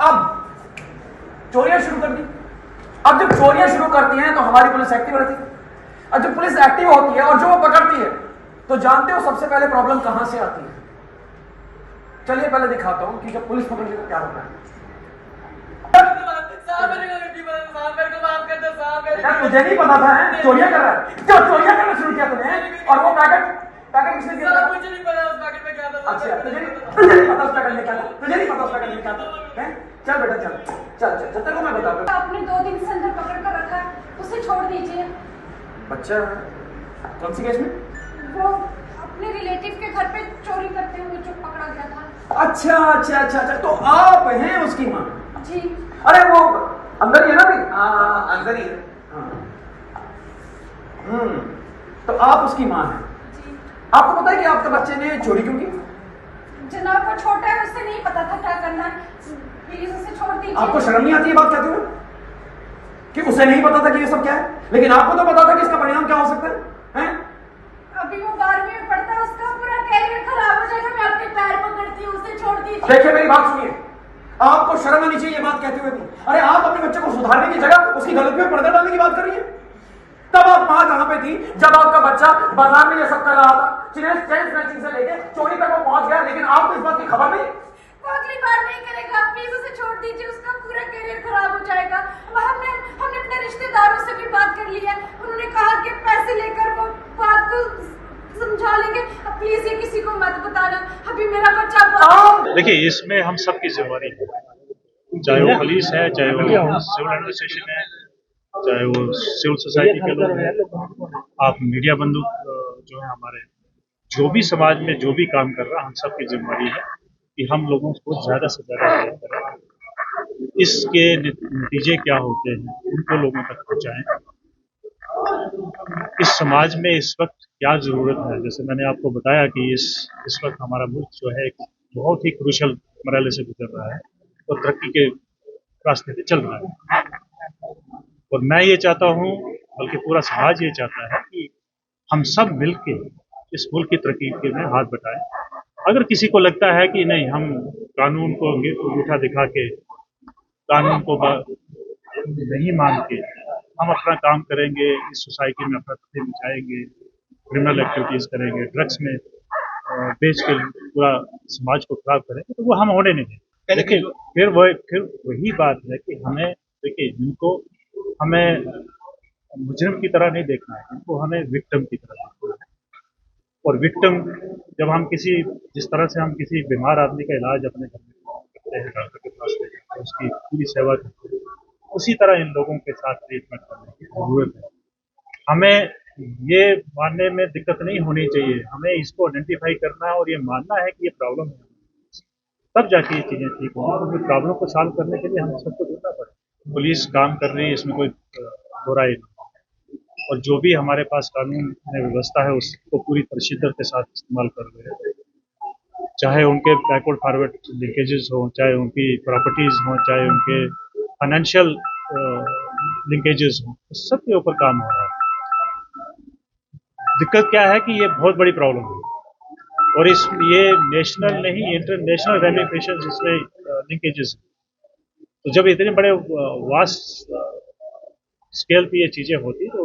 अब चोरियां शुरू कर दी। अब जब चोरियां शुरू करती हैं तो हमारी पुलिस एक्टिव रहती है। अब जब पुलिस एक्टिव होती है और जो वो पकड़ती है तो जानते हो सबसे पहले प्रॉब्लम कहां से आती है? चलिए पहले दिखाता हूं कि जब पुलिस पकड़ती है तो क्या होता है। तुझे नहीं पता था चोरियां कर रहा है, जो चोरियां करना शुरू किया तूने, और वो पैकेट किसने दिया? मुझे नहीं पता उस पैकेट में क्या था। अच्छा तुझे नहीं पता उस पैकेट में क्या था? तुझे नहीं पता उस पैकेट में क्या था? चल बेटा चल चल चल चल, तेरे को मैं बताता हूं। आपने 2 दिन से अंदर पकड़ कर रखा है, उसे छोड़ दीजिए। बच्चा कौन सी केस में? वो अपने रिलेटिव के घर पे चोरी करते हुए जो पकड़ा गया था। अच्छा अच्छा अच्छा अच्छा, तो आप हैं उसकी माँ? जी। अरे वो अंदर ही है ना अभी? हाँ अंदर ही है। तो आप उसकी माँ हैं? जी। आपको पता है कि आपके बच्चे ने चोरी क्यों की? जनाब वो छोटा है, उसे नहीं पता था क्या करना है, प्लीज उसे छोड़ दीजिए। आपको शर्म नहीं आती है बात कहते हुए कि उसे नहीं पता था कि ये सब क्या है, लेकिन आपको तो पता था कि इसका परिणाम क्या हो सकता है? हैं? अभी वो 12वीं में पढ़ता है, उसका पूरा कैरियर खराब हो जाएगा। मैं आपके पैर पकड़ती हूँ, उसे छोड़ दीजिए। देखिए मेरी बात सुनिए, आपको शर्म आनी चाहिए ये बात कहते हुए भी। अरे आप अपने बच्चे को सुधारने की जगह उसकी गलतियों में पर्दा डालने की बात कर रही है। तब आप मां कहां पे थी जब आपका बच्चा बाजार में ये सब कर रहा था? चेन स्नैचिंग से लेके चोरी तक वो पहुंच गया, लेकिन आपको इस बात की खबर नहीं? वो अगली बार नहीं करेगा, प्लीज उसे छोड़ दीजिए, उसका पूरा कैरियर खराब हो जाएगा। हमने अपने रिश्तेदारों से भी बात कर ली है, उन्होंने कहा कि पैसे लेकर वो बात को समझा लेंगे। अब प्लीज ये किसी को मत बताना, अभी मेरा बच्चा। देखिए इसमें हम सबकी जिम्मेवारी है, चाहे वो पुलिस है, चाहे वो सिविल एडमिनिस्ट्रेशन है, चाहे वो सिविल सोसाइटी के लोग हैं, आप मीडिया बंधु जो है हमारे, जो भी समाज में जो भी काम कर रहा है, हम सबकी जिम्मेवारी है कि हम लोगों को ज़्यादा से ज़्यादा हेल्प करें। इसके नतीजे क्या होते हैं उनको लोगों तक पहुँचाएं। इस समाज में इस वक्त क्या ज़रूरत है, जैसे मैंने आपको बताया कि इस वक्त हमारा मुल्क जो है एक बहुत ही क्रूशल मरहले से गुजर रहा है और तरक्की के रास्ते पे चल रहा है। और मैं ये चाहता हूँ, बल्कि पूरा समाज ये चाहता है कि हम सब मिलके इस मुल्क की तरक्की में हाथ बटाएं। अगर किसी को लगता है कि नहीं, हम कानून को अंगूठा दिखा के, कानून को नहीं मान के हम अपना काम करेंगे, इस सोसाइटी में अपना तथ्य मिटाएंगे, क्रिमिनल एक्टिविटीज़ करेंगे, ड्रग्स में बेच के पूरा समाज को खराब करेंगे, तो वो हम होने नहीं देंगे। लेकिन फिर वही बात है कि हमें, देखिए इनको हमें मुजरिम की तरह नहीं देखना है, इनको हमें विक्टिम की तरह देखना है। और विक्टिम जब हम जिस तरह से हम किसी बीमार आदमी का इलाज अपने घर में करते हैं, डॉक्टर के पास ले जाते हैं, उसकी पूरी सेवा करते हैं, उसी तरह इन लोगों के साथ ट्रीटमेंट करने की जरूरत है। हमें ये मानने में दिक्कत नहीं होनी चाहिए, हमें इसको आइडेंटिफाई करना है और ये मानना है कि ये प्रॉब्लम है, तब जाके ये चीज़ें ठीक होंगी। तो प्रॉब्लम को सॉल्व करने के लिए हम सबको जुड़ना पड़ेगा। पुलिस काम कर रही है, इसमें कोई बुराई नहीं, और जो भी हमारे पास कानून में व्यवस्था है उसको पूरी शिद्दत के साथ इस्तेमाल कर रहे हैं, चाहे उनके बैकवर्ड फॉरवर्ड लिंकेजेस हों, चाहे उनकी प्रॉपर्टीज़ हों, चाहे उनके फाइनेंशियल लिंकेजेस हों, सबके ऊपर काम हो रहा है। दिक्कत क्या है कि ये बहुत बड़ी प्रॉब्लम है और ये नेशनल नहीं, इंटरनेशनल रेमिफिकेशंस इसमें लिंकेजेस हैं। तो जब इतने बड़े वास्ट स्केल पे ये चीज़ें होती तो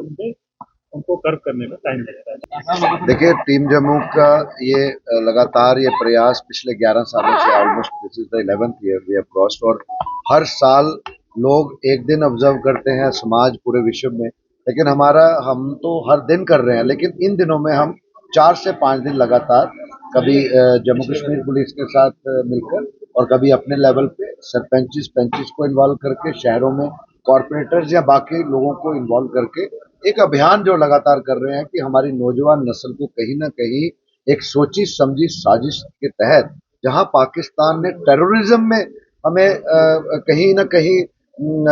उनको कर्व करने में टाइम लगता है। देखिए, टीम जम्मू का ये लगातार ये प्रयास पिछले 11 सालों से, almost this is the 11th year we have crossed, और हर साल लोग एक दिन ऑब्जर्व करते हैं समाज पूरे विश्व में, लेकिन हम तो हर दिन कर रहे हैं, लेकिन इन दिनों में हम 4 से 5 दिन लगातार, कभी जम्मू कश्मीर पुलिस के साथ मिलकर और कभी अपने लेवल पे सरपंच को इन्वॉल्व करके, शहरों में कॉरपोरेटर्स या बाकी लोगों को इन्वॉल्व करके एक अभियान जो लगातार कर रहे हैं कि हमारी नौजवान नस्ल को कहीं ना कहीं एक सोची समझी साजिश के तहत, जहां पाकिस्तान ने टेररिज्म में हमें कहीं ना कहीं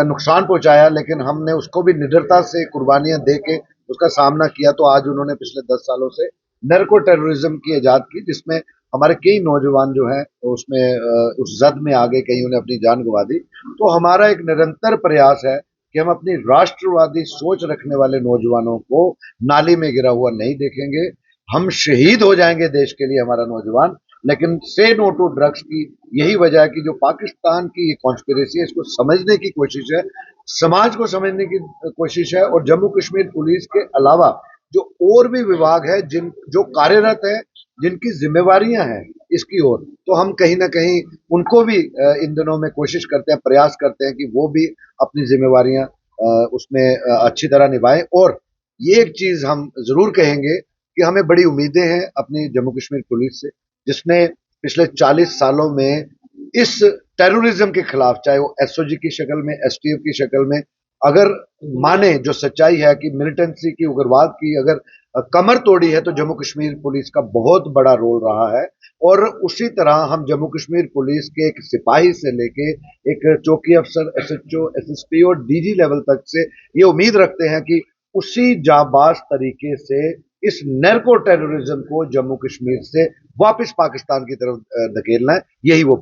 नुकसान पहुंचाया, लेकिन हमने उसको भी निडरता से कुर्बानियां दे के उसका सामना किया, तो आज उन्होंने पिछले 10 सालों से नर्को टेररिज्म की इजाद की, जिसमें हमारे कई नौजवान जो हैं उसमें उस जद में आगे कहीं उन्हें अपनी जान गंवा दी। तो हमारा एक निरंतर प्रयास है कि हम अपनी राष्ट्रवादी सोच रखने वाले नौजवानों को नाली में गिरा हुआ नहीं देखेंगे। हम शहीद हो जाएंगे देश के लिए हमारा नौजवान, लेकिन से नो टू ड्रग्स की यही वजह है कि जो पाकिस्तान की ये कॉन्स्पिरेसी है, इसको समझने की कोशिश है, समाज को समझने की कोशिश है, और जम्मू कश्मीर पुलिस के अलावा जो और भी विभाग है जो कार्यरत है, जिनकी जिम्मेवारियां हैं इसकी ओर, तो हम कहीं ना कहीं उनको भी इन दिनों में कोशिश करते हैं, प्रयास करते हैं कि वो भी अपनी जिम्मेवारियां उसमें अच्छी तरह निभाएं। और ये एक चीज हम जरूर कहेंगे कि हमें बड़ी उम्मीदें हैं अपनी जम्मू कश्मीर पुलिस से, जिसने पिछले 40 सालों में इस टेररिज्म के खिलाफ, चाहे वो एसओजी की शक्ल में, एसटीएफ की शक्ल में, अगर माने जो सच्चाई है कि मिलिटेंसी की, उग्रवाद की अगर कमर तोड़ी है, तो जम्मू कश्मीर पुलिस का बहुत बड़ा रोल रहा है। और उसी तरह हम जम्मू कश्मीर पुलिस के एक सिपाही से लेके एक चौकी अफसर, एसएचओ, एसएसपी और डीजी लेवल तक से ये उम्मीद रखते हैं कि उसी जाबाज तरीके से इस नैर्को टेररिज्म को जम्मू कश्मीर से वापस पाकिस्तान की तरफ धकेलना है, यही वो